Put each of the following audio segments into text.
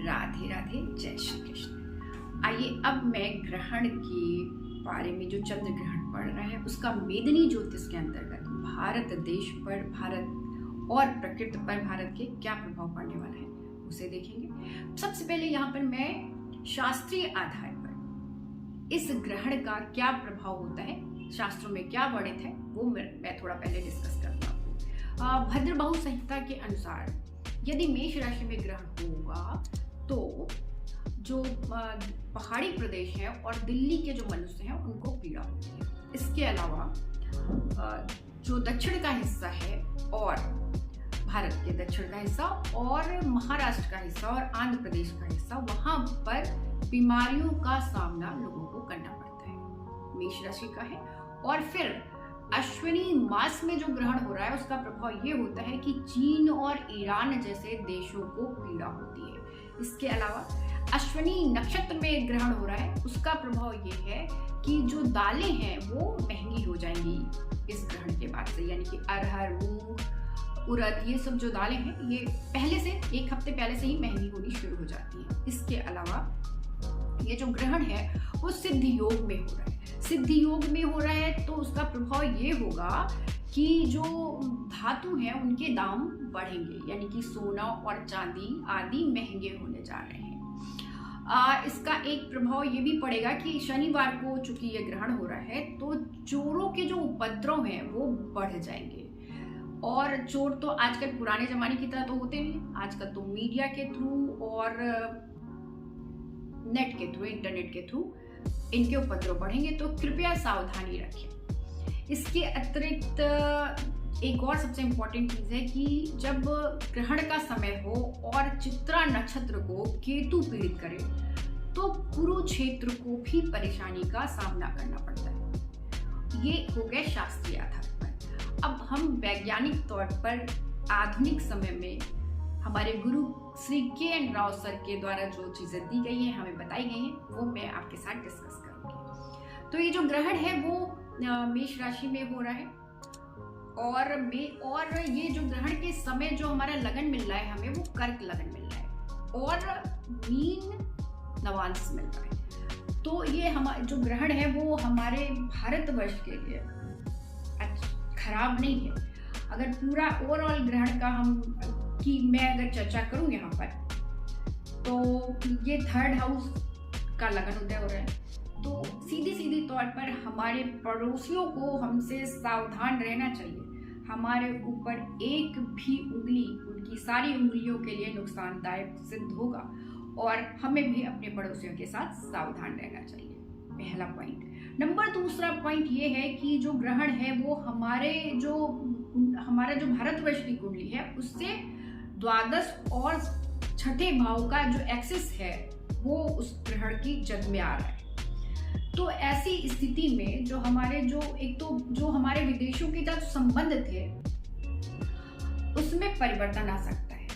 राधे राधे, जय श्री कृष्ण। आइए अब मैं ग्रहण के बारे में, जो चंद्र ग्रहण पड़ रहा है उसका मेदिनी ज्योतिष के अंतर्गत भारत देश पर, भारत और प्रकृति पर भारत के क्या प्रभाव पड़ने वाला है उसे देखेंगे। सबसे पहले यहाँ पर मैं शास्त्रीय आधार पर इस ग्रहण का क्या प्रभाव होता है, शास्त्रों में क्या वर्णित है, वो मैं थोड़ा पहले डिस्कस करता हूँ। भद्रबाहु संहिता के अनुसार यदि मेष राशि में ग्रहण होगा तो जो पहाड़ी प्रदेश है और दिल्ली के जो मनुष्य हैं उनको पीड़ा होती है। इसके अलावा जो दक्षिण का हिस्सा है और भारत के दक्षिण का हिस्सा और महाराष्ट्र का हिस्सा और आंध्र प्रदेश का हिस्सा, वहां पर बीमारियों का सामना लोगों को करना पड़ता है। मेष राशि का है। और फिर अश्विनी मास में जो ग्रहण हो रहा है उसका प्रभाव ये होता है कि चीन और ईरान जैसे देशों को पीड़ा होती है। इसके अलावा अश्विनी नक्षत्र में ग्रहण हो रहा है, उसका प्रभाव ये है कि जो दालें हैं वो महंगी हो जाएंगी इस ग्रहण के बाद से, यानी कि अरहर, मूंग, उड़द, ये सब जो दालें हैं ये पहले से, एक हफ्ते पहले से ही महंगी होनी शुरू हो जाती है। इसके अलावा ये जो ग्रहण है वो सिद्ध योग में हो रहा है। सिद्ध योग में हो रहा है तो उसका प्रभाव ये होगा कि जो धातु हैं उनके दाम बढ़ेंगे, यानी कि सोना और चांदी आदि महंगे होने जा रहे हैं। इसका एक प्रभाव ये भी पड़ेगा कि शनिवार को चूंकि ये ग्रहण हो रहा है तो चोरों के जो उपद्रव हैं वो बढ़ जाएंगे। और चोर तो आजकल पुराने जमाने की तरह तो होते नहीं, आजकल तो मीडिया के थ्रू और नेट के थ्रू, इंटरनेट के थ्रू इनके उपद्रव बढ़ेंगे, तो कृपया सावधानी रखें। इसके अतिरिक्त एक और सबसे इम्पोर्टेंट चीज है कि जब ग्रहण का समय हो और चित्रा नक्षत्र को केतु पीड़ित करे तो कुरुक्षेत्र को भी परेशानी का सामना करना पड़ता है। ये हो गए शास्त्रीय आधार पर। अब हम वैज्ञानिक तौर पर आधुनिक समय में हमारे गुरु श्री के.एन. राव सर के द्वारा जो चीजें दी गई हैं, हमें बताई गई हैं, वो मैं आपके साथ डिस्कस करूंगी। तो ये जो ग्रहण है वो मेष राशि में हो रहा है और ये जो ग्रहण के समय जो हमारा लगन मिल रहा है हमें, वो कर्क लगन मिल रहा है और मीन नवांश मिल रहा है। तो ये हमारा जो ग्रहण है वो हमारे भारतवर्ष के लिए खराब नहीं है। अगर पूरा ओवरऑल ग्रहण का मैं अगर चर्चा करूं यहाँ पर, तो ये 3rd हाउस का लगन उदय हो रहा है, तो सीधी तौर पर हमारे पड़ोसियों को हमसे सावधान रहना चाहिए। हमारे ऊपर एक भी उंगली उनकी सारी उंगलियों के लिए नुकसानदायक सिद्ध होगा और हमें भी अपने पड़ोसियों के साथ सावधान रहना चाहिए। पहला पॉइंट। दूसरा पॉइंट ये है कि जो ग्रहण है वो हमारा जो भारतवर्ष की कुंडली है उससे द्वादश और छठे भाव का जो एक्सिस है वो उस ग्रहण की जद में आ रहा है। तो ऐसी स्थिति में जो हमारे विदेशों के साथ संबंध थे उसमें परिवर्तन आ सकता है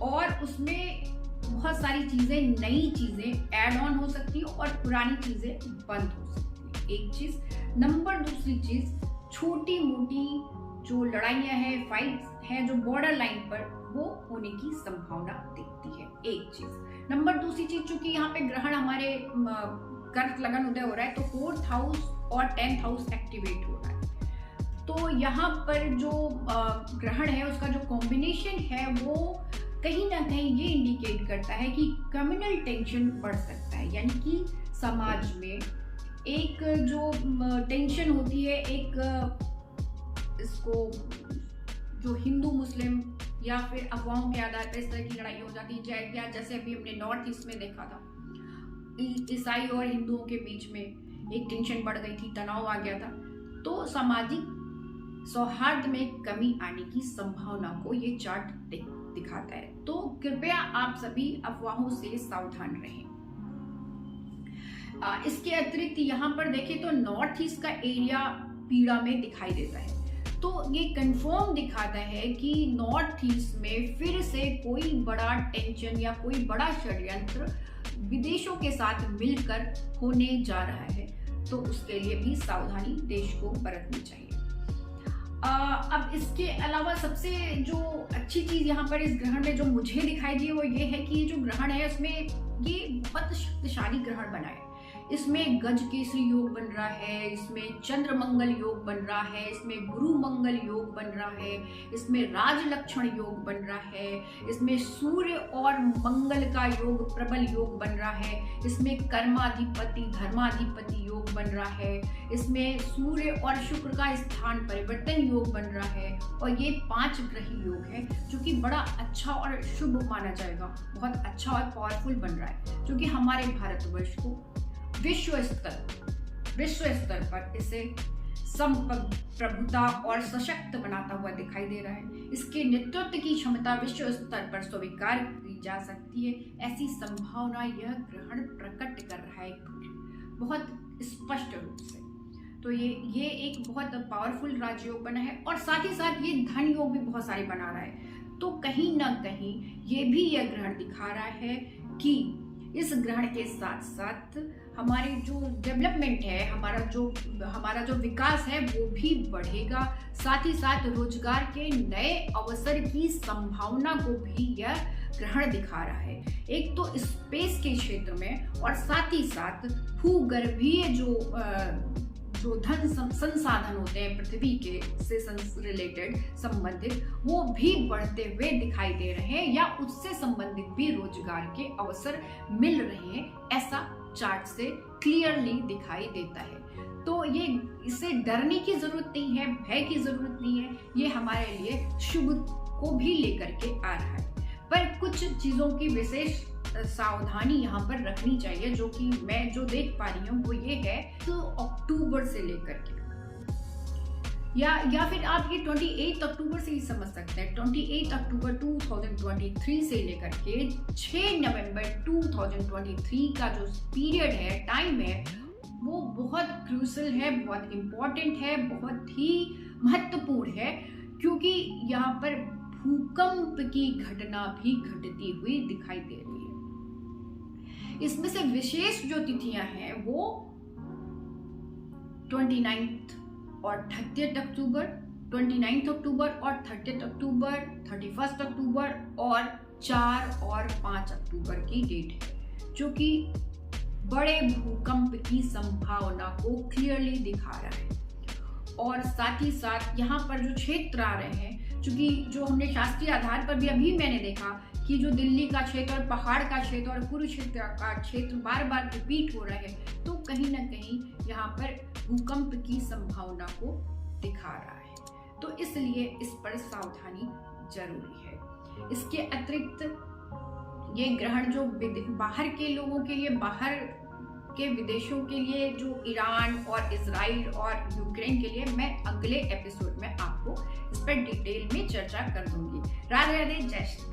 और उसमें बहुत सारी चीजें, नई चीजें ऐड ऑन हो सकती है और पुरानी चीजें बंद हो सकती है। एक चीज। दूसरी चीज, छोटी मोटी जो लड़ाइयां हैं, फाइट्स हैं जो बॉर्डर लाइन पर, वो होने की संभावना दिखती है। एक चीज। दूसरी चीज, चूंकि यहाँ पे ग्रहण हमारे कर्क लगन उदय हो रहा है तो 4th हाउस और 10th हाउस एक्टिवेट हो रहा है। तो यहाँ पर जो ग्रहण है उसका जो कॉम्बिनेशन है वो कहीं ना कहीं ये इंडिकेट करता है कि कम्युनल टेंशन बढ़ सकता है, यानी कि समाज में एक जो टेंशन होती है, एक इसको जो हिंदू मुस्लिम या फिर अफवाहों के आधार पर इस तरह की लड़ाई हो जाती है, जैसे अभी हमने नॉर्थ ईस्ट में देखा था, ईसाई और हिंदुओं के बीच में एक टेंशन बढ़ गई थी, तनाव आ गया था। तो सामाजिक सौहार्द में कमी आने की संभावना को ये चार्ट दिखाता है। तो कृपया आप सभी अफवाहों से सावधान रहें। इसके अतिरिक्त यहाँ पर देखें तो नॉर्थ ईस्ट का एरिया पीड़ा में दिखाई देता है, तो ये कंफर्म दिखाता है कि नॉर्थ ईस्ट में फिर से कोई बड़ा टेंशन या कोई बड़ा षड्यंत्र विदेशों के साथ मिलकर होने जा रहा है, तो उसके लिए भी सावधानी देश को बरतनी चाहिए। अब इसके अलावा सबसे जो अच्छी चीज यहाँ पर इस ग्रहण में जो मुझे दिखाई दी वो ये है कि ये जो ग्रहण है उसमें ये बहुत शक्तिशाली ग्रहण बना है। इसमें गज केसरी योग बन रहा है, इसमें चंद्र मंगल योग बन रहा है, इसमें गुरु मंगल योग बन रहा है, इसमें राज लक्षण योग बन रहा है, इसमें सूर्य और मंगल का योग प्रबल योग बन रहा है, इसमें कर्माधिपति धर्माधिपति योग बन रहा है, इसमें सूर्य और शुक्र का स्थान परिवर्तन योग बन रहा है। और ये 5 ग्रही योग है जो कि बड़ा अच्छा और शुभ माना जाएगा, बहुत अच्छा और पावरफुल बन रहा है, जो कि हमारे भारतवर्ष को विश्व स्तर पर इसे संप्रभुता और सशक्त बनाता हुआ दिखाई दे रहा है। इसके नेतृत्व की क्षमता विश्व स्तर पर स्वीकार की जा सकती है, ऐसी संभावना यह ग्रहण प्रकट कर रहा है बहुत स्पष्ट रूप से। तो ये एक बहुत पावरफुल राजयोग बना है और साथ ही साथ ये धन योग भी बहुत सारे बना रहा है। तो कहीं ना कहीं ये भी यह ग्रहण दिखा रहा है कि इस ग्रहण के साथ साथ हमारी जो डेवलपमेंट है, हमारा जो विकास है वो भी बढ़ेगा। साथ ही साथ रोजगार के नए अवसर की संभावना को भी यह ग्रहण दिखा रहा है, एक तो स्पेस के क्षेत्र में और साथ ही साथ भूगर्भीय जो धन संसाधन होते हैं पृथ्वी के से रिलेटेड संबंधित, वो भी बढ़ते हुए दिखाई दे रहे हैं या उससे संबंधित भी रोजगार के अवसर मिल रहे हैं, ऐसा चार्ट से क्लियरली दिखाई देता है। तो ये इससे डरने की जरूरत नहीं है, भय की जरूरत नहीं है, ये हमारे लिए शुभ को भी लेकर के आ रहा है। पर कुछ चीजों की विशेष सावधानी यहाँ पर रखनी चाहिए, जो कि मैं जो देख पा रही हूँ वो ये है तो अक्टूबर से लेकर के या फिर आप ये 28 अक्टूबर से ही समझ सकते हैं। 28 अक्टूबर 2023 से लेकर के 6 नवंबर 2023 का जो पीरियड है, टाइम है, वो बहुत क्रूशल है, बहुत इम्पोर्टेंट है, बहुत ही महत्वपूर्ण है, क्योंकि यहाँ पर भूकंप की घटना भी घटती हुई दिखाई दे रही है। इसमें से विशेष जो तिथियां हैं वो 29 और 30 अक्टूबर, 29 अक्टूबर और 30 अक्टूबर, 31 अक्टूबर और 4 और 5 अक्टूबर की डेट है, जो कि बड़े भूकंप की संभावना को क्लियरली दिखा रहा है। और साथ ही साथ यहाँ पर जो क्षेत्र आ रहे हैं, क्योंकि जो हमने शास्त्रीय आधार पर भी अभी मैंने देखा कि जो दिल्ली का क्षेत्र और पहाड़ का क्षेत्र और कुरुक्षेत्र का क्षेत्र बार बार रिपीट हो रहा है, तो कहीं ना कहीं यहाँ पर भूकंप की संभावना को दिखा रहा है। तो इसलिए इस पर सावधानी जरूरी है। इसके अतिरिक्त ये ग्रहण जो बाहर के लोगों के लिए, बाहर के विदेशों के लिए, जो ईरान और इजराइल और यूक्रेन के लिए, मैं अगले एपिसोड में आपको इस पर डिटेल में चर्चा कर दूंगी। राधे राधे, जय श्री।